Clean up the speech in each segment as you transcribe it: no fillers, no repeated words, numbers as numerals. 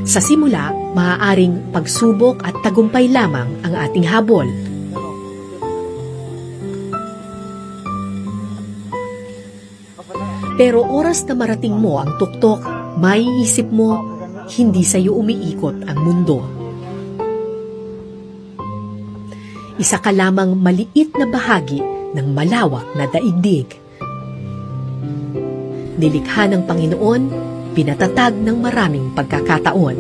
Sa simula, maaaring pagsubok at tagumpay lamang ang ating habol. Pero oras na marating mo ang tuktok, maiisip mo, hindi sa iyo umiikot ang mundo. Isa ka lamang maliit na bahagi ng malawak na daigdig. Nilikha ng Panginoon, pinatatag ng maraming pagkakataon.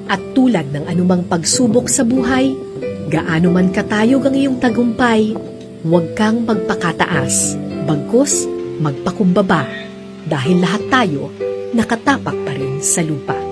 At tulad ng anumang pagsubok sa buhay, gaano man katayog ang iyong tagumpay, huwag kang magpakataas, bagkus magpakumbaba, dahil lahat tayo nakatapak pa rin sa lupa.